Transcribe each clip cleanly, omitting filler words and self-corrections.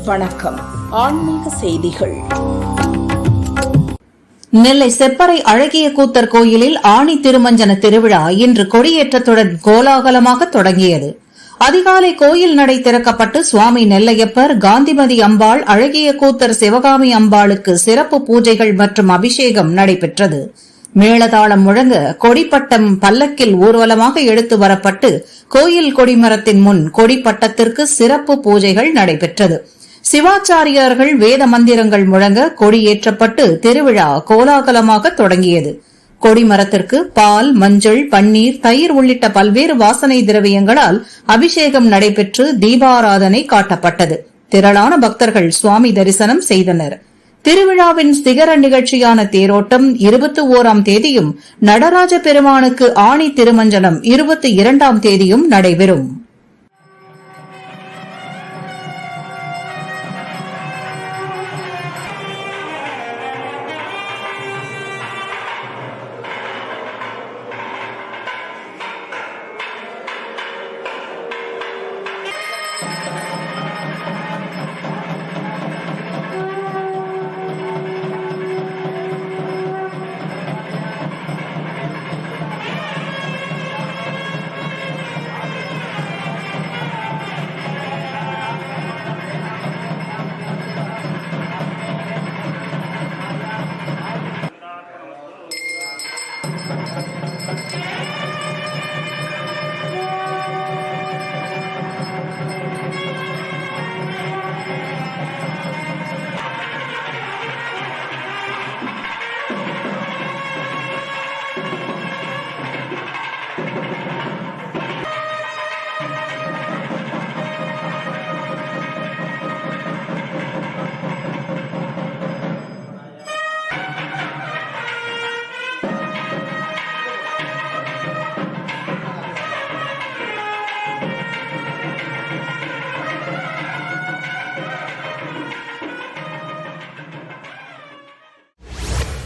வணக்கம். ஆன்மீக செய்திகள். நெல்லை செப்பறை அழகிய கூத்தர் கோயிலில் ஆணி திருமஞ்சன திருவிழா இன்று கொடியேற்றத்துடன் கோலாகலமாக தொடங்கியது. அதிகாலை கோயில் நடை திறக்கப்பட்டு சுவாமி நெல்லையப்பர், காந்திமதி அம்பாள், அழகிய கூத்தர் சிவகாமி அம்பாளுக்கு சிறப்பு பூஜைகள் மற்றும் அபிஷேகம் நடைபெற்றது. மேளதாளம் முழங்க கொடிப்பட்டம் பல்லக்கில் ஊர்வலமாக எடுத்து வரப்பட்டு கோயில் கொடிமரத்தின் முன் கொடிப்பட்டத்திற்கு சிறப்பு பூஜைகள் நடைபெற்றது. சிவாச்சாரியர்கள் வேத மந்திரங்கள் முழங்க கொடியேற்றப்பட்டு திருவிழா கோலாகலமாக தொடங்கியது. கொடிமரத்திற்கு பால், மஞ்சள், பன்னீர், தயிர் உள்ளிட்ட பல்வேறு வாசனை திரவியங்களால் அபிஷேகம் நடைபெற்று தீபாராதனை காட்டப்பட்டது. திரளான பக்தர்கள் சுவாமி தரிசனம் செய்தனர். திருவிழாவின் சிகர நிகழ்ச்சியான தேரோட்டம் 21ஆம் தேதியும், நடராஜ பெருமானுக்கு ஆணி திருமஞ்சனம் 22ஆம் தேதியும் நடைபெறும்.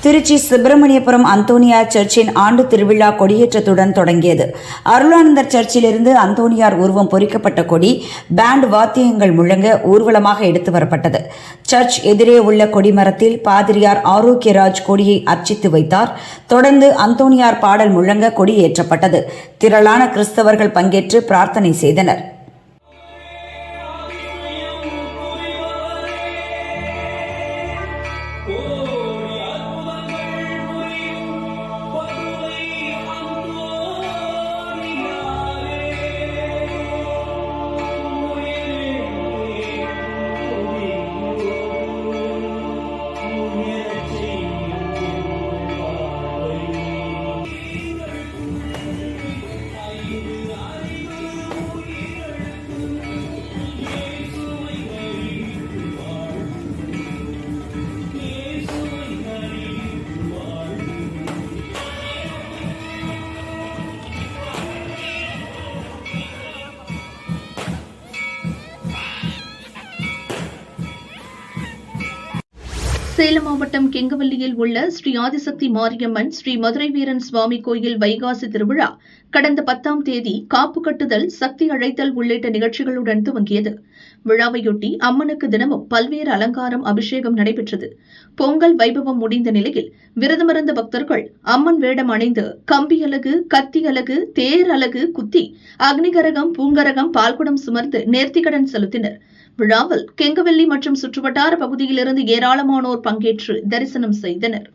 திருச்சி சுப்பிரமணியபுரம் அந்தோனியார் சர்ச்சின் ஆண்டு திருவிழா கொடியேற்றத்துடன் தொடங்கியது. அருளானந்தர் சர்ச்சிலிருந்து அந்தோனியார் உருவம் பொறிக்கப்பட்ட கொடி பேண்ட் வாத்தியங்கள் முழங்க ஊர்வலமாக எடுத்து வரப்பட்டது. சர்ச் எதிரே உள்ள கொடிமரத்தில் பாதிரியார் ஆரோக்கியராஜ் கொடியை அர்ச்சித்து வைத்தார். தொடர்ந்து அந்தோனியார் பாடல் முழங்க கொடி ஏற்றப்பட்டது. திரளான கிறிஸ்தவர்கள் பங்கேற்று பிரார்த்தனை செய்தனர். சேலம் மாவட்டம் கெங்கவல்லியில் உள்ள ஸ்ரீ ஆதிசக்தி மாரியம்மன் ஸ்ரீ மதுரை வீரன் சுவாமி கோயில் வைகாசி திருவிழா கடந்த 10ஆம் தேதி காப்பு கட்டுதல், சக்தி அழைத்தல் உள்ளிட்ட நிகழ்ச்சிகளுடன் துவங்கியது. விழாவையொட்டி அம்மனுக்கு தினமும் பல்வேறு அலங்காரம், அபிஷேகம் நடைபெற்றது. பொங்கல் வைபவம் முடிந்த நிலையில் விரதமிருந்த பக்தர்கள் அம்மன் வேடம் அணிந்து கம்பி அலகு, கத்தி அலகு, தேர் அலகு குத்தி அக்னிகரகம், பூங்கரகம், பால்குடம் சுமர்ந்து நேர்த்திக்கடன் செலுத்தினர். விழாவில் கெங்கவல்லி மற்றும் சுற்றுவட்டார பகுதியிலிருந்து ஏராளமானோர் பங்கேற்று தரிசனம் செய்தனர்.